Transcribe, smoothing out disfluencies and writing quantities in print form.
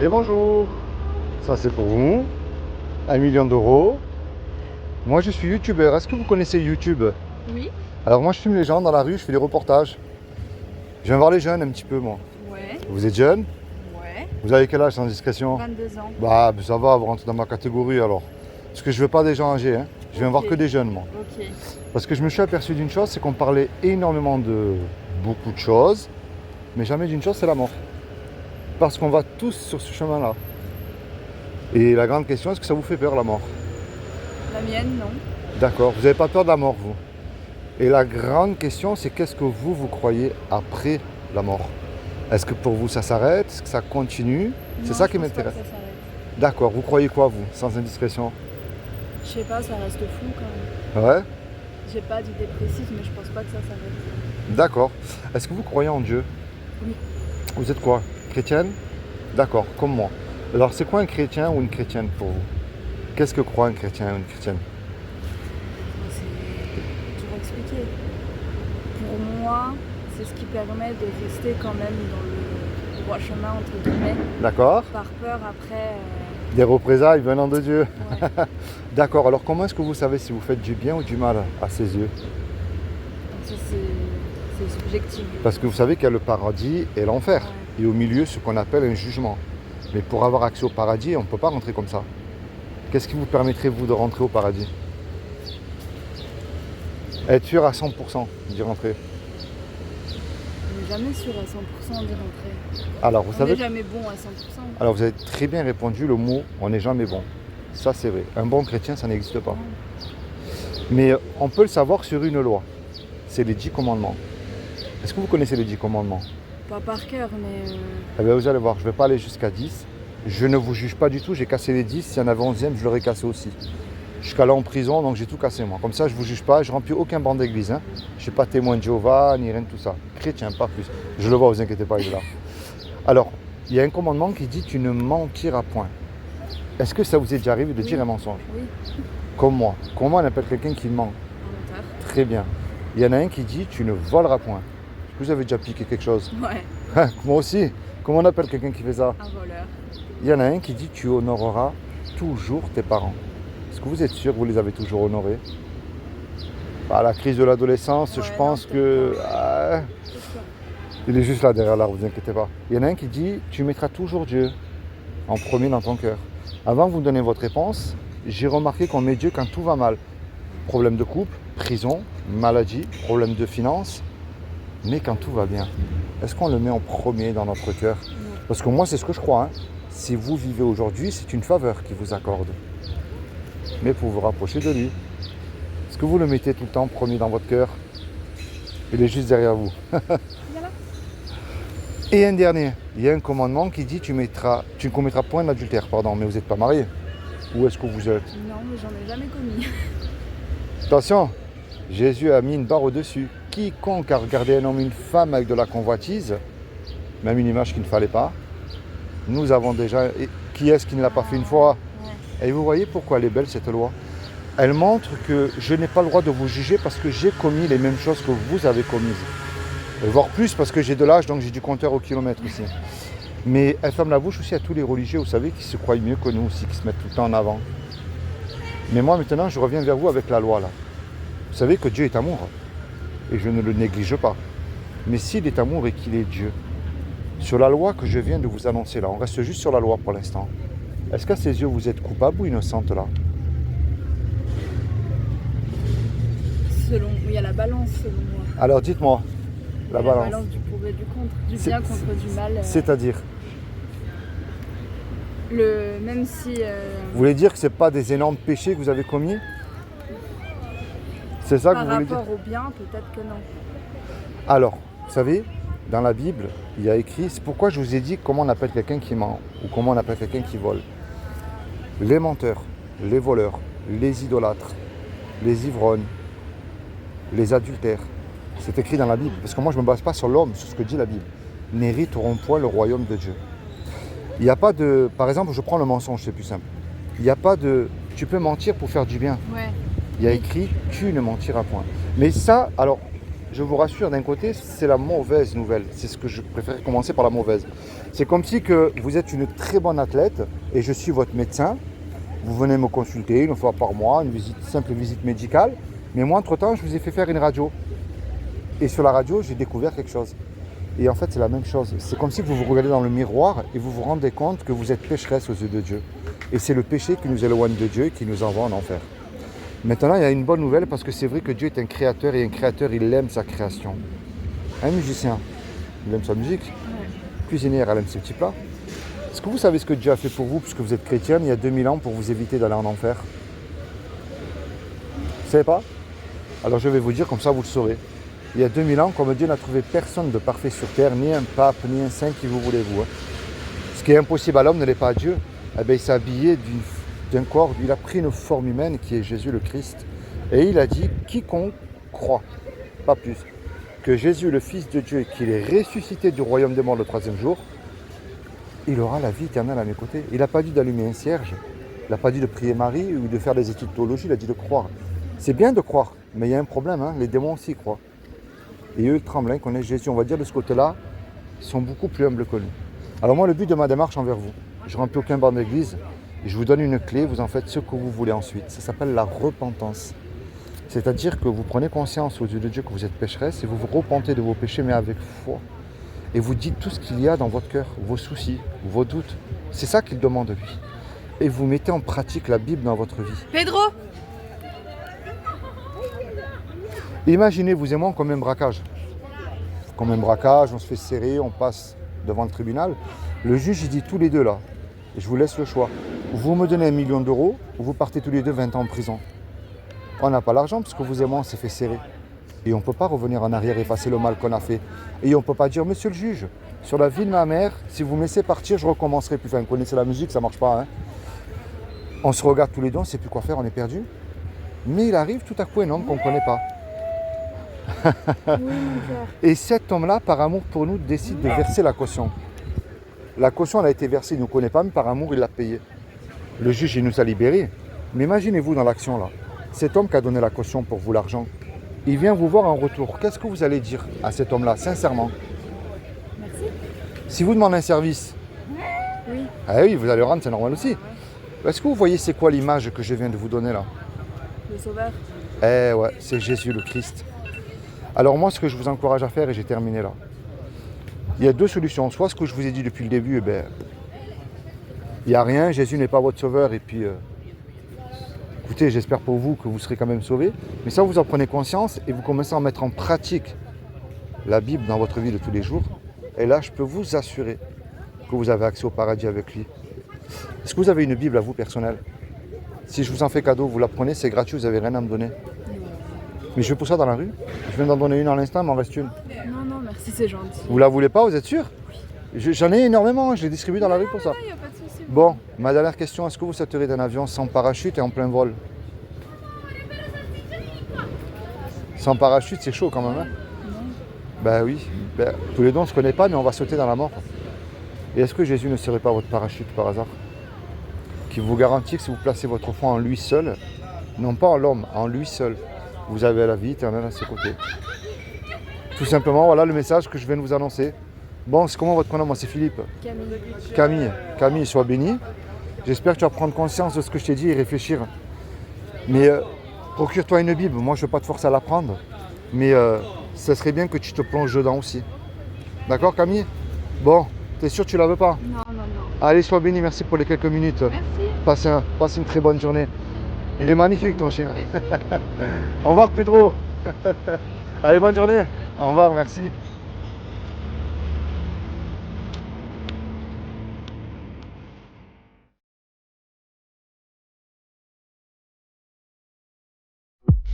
Et bonjour, ça c'est pour vous, 1 million d'euros. Moi je suis youtubeur, est-ce que vous connaissez YouTube? Oui. Alors moi je filme les gens dans la rue, je fais des reportages. Je viens voir les jeunes un petit peu moi. Ouais. Vous êtes jeune? Ouais. Vous avez quel âge sans discrétion? 22 ans. Bah ça va, vous rentrez dans ma catégorie alors. Parce que je veux pas des gens âgés, hein. Je viens voir que des jeunes moi. Ok. Parce que je me suis aperçu d'une chose, c'est qu'on parlait énormément de beaucoup de choses, mais jamais d'une chose, c'est la mort. Parce qu'on va tous sur ce chemin-là. Et la grande question, est-ce que ça vous fait peur la mort? La mienne, non. D'accord, vous n'avez pas peur de la mort, vous. Et la grande question, c'est qu'est-ce que vous croyez après la mort? Est-ce que pour vous ça s'arrête? Est-ce que ça continue? C'est Non, ça je qui pense pas m'intéresse. que ça s'arrête. D'accord, vous croyez quoi, vous, sans indiscrétion? Je sais pas, ça reste flou quand même. Ouais, J'ai pas d'idée précise, mais je pense pas que ça s'arrête. d'accord. Est-ce que vous croyez en Dieu? Oui. Vous êtes quoi? Chrétienne? D'accord, comme moi. Alors, c'est quoi un chrétien ou une chrétienne pour vous? Qu'est-ce que croit un chrétien ou une chrétienne? C'est toujours expliqué. Pour moi, c'est ce qui permet de rester quand même dans le droit chemin, entre guillemets, D'accord. par peur après. Des représailles venant de Dieu. Ouais. D'accord, alors comment est-ce que vous savez si vous faites du bien ou du mal à ses yeux? Ça, c'est subjectif. Parce que vous savez qu'il y a le paradis et l'enfer. Ouais. Et au milieu, ce qu'on appelle un jugement. Mais pour avoir accès au paradis, on ne peut pas rentrer comme ça. Qu'est-ce qui vous permettrait, vous, de rentrer au paradis? Être sûr à 100% d'y rentrer. On n'est jamais sûr à 100% d'y rentrer. Alors, vous On savez... n'est jamais bon à 100%. Alors, vous avez très bien répondu le mot « on n'est jamais bon ». Ça, c'est vrai. Un bon chrétien, ça n'existe pas. Mais on peut le savoir sur une loi. C'est les 10 commandements. Est-ce que vous connaissez les 10 commandements? Pas par cœur, mais. Eh bien, vous allez voir, je ne vais pas aller jusqu'à 10. Je ne vous juge pas du tout, j'ai cassé les 10. S'il y en avait 11e, je l'aurais cassé aussi. Jusqu'à là en prison, donc j'ai tout cassé moi. Comme ça, je ne vous juge pas, je ne remplis aucun banc d'église. Hein. Je ne suis pas témoin de Jéhovah, ni rien de tout ça. Chrétien, pas plus. Je le vois, vous inquiétez pas, il est là. Alors, il y a un commandement qui dit « tu ne mentiras point ». Est-ce que ça vous est déjà arrivé de dire un mensonge? Oui. Comme moi. Comment on appelle quelqu'un qui ment? Un menteur. Très bien. Il y en a un qui dit « tu ne voleras point ». Est-ce que vous avez déjà piqué quelque chose? Ouais. Moi aussi. Comment on appelle quelqu'un qui fait ça? Un voleur. Il y en a un qui dit « tu honoreras toujours tes parents ». Est-ce que vous êtes sûr que vous les avez toujours honorés? À la crise de l'adolescence, Ouais, je pense non, que... C'est sûr. il est juste là derrière là, vous inquiétez pas. Il y en a un qui dit « tu mettras toujours Dieu en premier dans ton cœur ». Avant que vous donniez votre réponse, j'ai remarqué qu'on met Dieu quand tout va mal. Problème de couple, prison, maladie, problème de finances. Mais quand tout va bien, est-ce qu'on le met en premier dans notre cœur? Parce que moi, c'est ce que je crois. Hein. Si vous vivez aujourd'hui, c'est une faveur qu'il vous accorde. Mais pour vous rapprocher de lui. Est-ce que vous le mettez tout le temps premier dans votre cœur? Il est juste derrière vous. Voilà. Et un dernier, il y a un commandement qui dit tu ne commettras point d'adultère, pardon, mais vous n'êtes pas marié. Où est-ce que vous êtes? Non, mais j'en ai jamais commis. Attention, Jésus a mis une barre au-dessus. Quiconque a regardé un homme et une femme avec de la convoitise, même une image qu'il ne fallait pas, nous avons déjà... Et qui est-ce qui ne l'a pas fait une fois? Ouais. Et vous voyez pourquoi elle est belle cette loi? Elle montre que je n'ai pas le droit de vous juger parce que j'ai commis les mêmes choses que vous avez commises. Voire plus parce que j'ai de l'âge, donc j'ai du compteur au kilomètre ici. Mais elle ferme la bouche aussi à tous les religieux, vous savez, qui se croient mieux que nous aussi, qui se mettent tout le temps en avant. Mais moi maintenant, je reviens vers vous avec la loi là. Vous savez que Dieu est amour. Et je ne le néglige pas. Mais s'il est amour et qu'il est Dieu, sur la loi que je viens de vous annoncer là, on reste juste sur la loi pour l'instant. Est-ce qu'à ses yeux, vous êtes coupable ou innocente là? Selon. Il y a la balance, selon moi. Alors dites-moi, Il y a la balance. La balance du pour et du contre. Du C'est- bien contre du mal. C'est-à-dire, Même si. vous voulez dire que ce n'est pas des énormes péchés que vous avez commis? C'est ça que Par vous voulez dire? rapport au bien, peut-être que non. Alors, vous savez, dans la Bible, il y a écrit, c'est pourquoi je vous ai dit comment on appelle quelqu'un qui ment ou comment on appelle quelqu'un qui vole. Les menteurs, les voleurs, les idolâtres, les ivrognes, les adultères. C'est écrit dans la Bible, parce que moi je ne me base pas sur l'homme, sur ce que dit la Bible. N'hériteront point le royaume de Dieu. Il n'y a pas de... Par exemple, je prends le mensonge, c'est plus simple. Il n'y a pas de... Tu peux mentir pour faire du bien. Ouais. Il y a écrit, tu ne mentiras point. Mais ça, alors, je vous rassure, d'un côté, c'est la mauvaise nouvelle. C'est ce que je préfère commencer par la mauvaise. C'est comme si que vous êtes une très bonne athlète et je suis votre médecin. Vous venez me consulter une fois par mois, une simple visite médicale. Mais moi, entre-temps, je vous ai fait faire une radio. Et sur la radio, j'ai découvert quelque chose. Et en fait, c'est la même chose. C'est comme si vous vous regardez dans le miroir et vous vous rendez compte que vous êtes pécheresse aux yeux de Dieu. Et c'est le péché qui nous éloigne de Dieu et qui nous envoie en enfer. Maintenant, il y a une bonne nouvelle parce que c'est vrai que Dieu est un créateur et un créateur, il aime sa création. Un musicien, il aime sa musique. Cuisinière, elle aime ses petits plats. Est-ce que vous savez ce que Dieu a fait pour vous puisque vous êtes chrétienne il y a 2000 ans pour vous éviter d'aller en enfer? Vous ne savez pas? Alors je vais vous dire, comme ça vous le saurez. Il y a 2000 ans, comme Dieu n'a trouvé personne de parfait sur terre, ni un pape, ni un saint qui vous voulez vous. Ce qui est impossible à l'homme ne l'est pas à Dieu. Eh bien, il s'est habillé d'un corps, il a pris une forme humaine qui est Jésus le Christ. Et il a dit, quiconque croit, pas plus, que Jésus le Fils de Dieu et qu'il est ressuscité du royaume des morts le 3e jour, il aura la vie éternelle à mes côtés. Il n'a pas dit d'allumer un cierge, il n'a pas dit de prier Marie ou de faire des études de théologie, il a dit de croire. C'est bien de croire, mais il y a un problème, hein, les démons aussi croient. Et eux, ils tremblent, qu'on ait Jésus. On va dire de ce côté-là, ils sont beaucoup plus humbles que nous. Alors moi, le but de ma démarche envers vous, je ne remplis aucun banc d'église, je vous donne une clé, vous en faites ce que vous voulez ensuite. Ça s'appelle la repentance. C'est-à-dire que vous prenez conscience aux yeux de Dieu que vous êtes pécheresse et vous vous repentez de vos péchés, mais avec foi. Et vous dites tout ce qu'il y a dans votre cœur, vos soucis, vos doutes. C'est ça qu'il demande de lui. Et vous mettez en pratique la Bible dans votre vie. Pedro! Imaginez, vous et moi, comme un braquage. Comme un braquage, on se fait serrer, on passe devant le tribunal. Le juge, il dit tous les deux là, et je vous laisse le choix. Vous me donnez 1 million d'euros, ou vous partez tous les deux 20 ans en prison. On n'a pas l'argent parce que vous et moi, on s'est fait serrer. Et on ne peut pas revenir en arrière, effacer le mal qu'on a fait. Et on ne peut pas dire, monsieur le juge, sur la vie de ma mère, si vous me laissez partir, je recommencerai plus. Enfin, vous connaissez la musique, ça ne marche pas. Hein. On se regarde tous les deux, on ne sait plus quoi faire, on est perdu. Mais il arrive tout à coup un homme qu'on ne connaît pas. Et cet homme-là, par amour pour nous, décide de verser la caution. La caution, elle a été versée, il ne nous connaît pas, mais par amour, il l'a payée. Le juge, il nous a libérés. Mais imaginez-vous dans l'action là, cet homme qui a donné la caution pour vous l'argent, il vient vous voir en retour. Qu'est-ce que vous allez dire à cet homme-là, sincèrement? Merci. Si vous demandez un service, Oui. ah oui, vous allez le rendre, c'est normal aussi. Est-ce que vous voyez c'est quoi l'image que je viens de vous donner là? Le sauveur. Eh ouais, c'est Jésus le Christ. Alors moi, ce que je vous encourage à faire, et j'ai terminé là, il y a deux solutions. Soit ce que je vous ai dit depuis le début, eh ben, il n'y a rien, Jésus n'est pas votre sauveur, et puis, écoutez, j'espère pour vous que vous serez quand même sauvés. Mais ça, vous en prenez conscience et vous commencez à mettre en pratique la Bible dans votre vie de tous les jours. Et là, je peux vous assurer que vous avez accès au paradis avec lui. Est-ce que vous avez une Bible à vous personnelle? Si je vous en fais cadeau, vous la prenez, c'est gratuit, vous n'avez rien à me donner. Mais je vais pour ça dans la rue. Je viens d'en donner une à l'instant, il m'en reste une. Non, non, merci, c'est gentil. Vous la voulez pas, vous êtes sûr? J'en ai énormément, je les distribue dans la rue pour ça. Il n'y a pas de souci. Bon, ma dernière question, est-ce que vous sauterez d'un avion sans parachute et en plein vol? Sans parachute, c'est chaud quand même, hein? Ben oui, tous les deux on ne se connaît pas, mais on va sauter dans la mort. Et est-ce que Jésus ne serait pas votre parachute par hasard? Qui vous garantit que si vous placez votre foi en lui seul, non pas en l'homme, en lui seul, vous avez la vie éternelle à ses côtés. Tout simplement, voilà le message que je viens de vous annoncer. Bon, c'est comment votre prénom? Moi, c'est Philippe. Camille, sois béni. J'espère que tu vas prendre conscience de ce que je t'ai dit et réfléchir. Mais procure-toi une Bible. Moi, je ne veux pas te forcer à la prendre. Mais ça serait bien que tu te plonges dedans aussi. D'accord, Camille? Bon, t'es sûr que tu la veux pas? Non, non, non. Allez, sois béni. Merci pour les quelques minutes. Merci. Passe une très bonne journée. Il est magnifique, ton chien. Au revoir, Pedro. Allez, bonne journée. Au revoir, merci.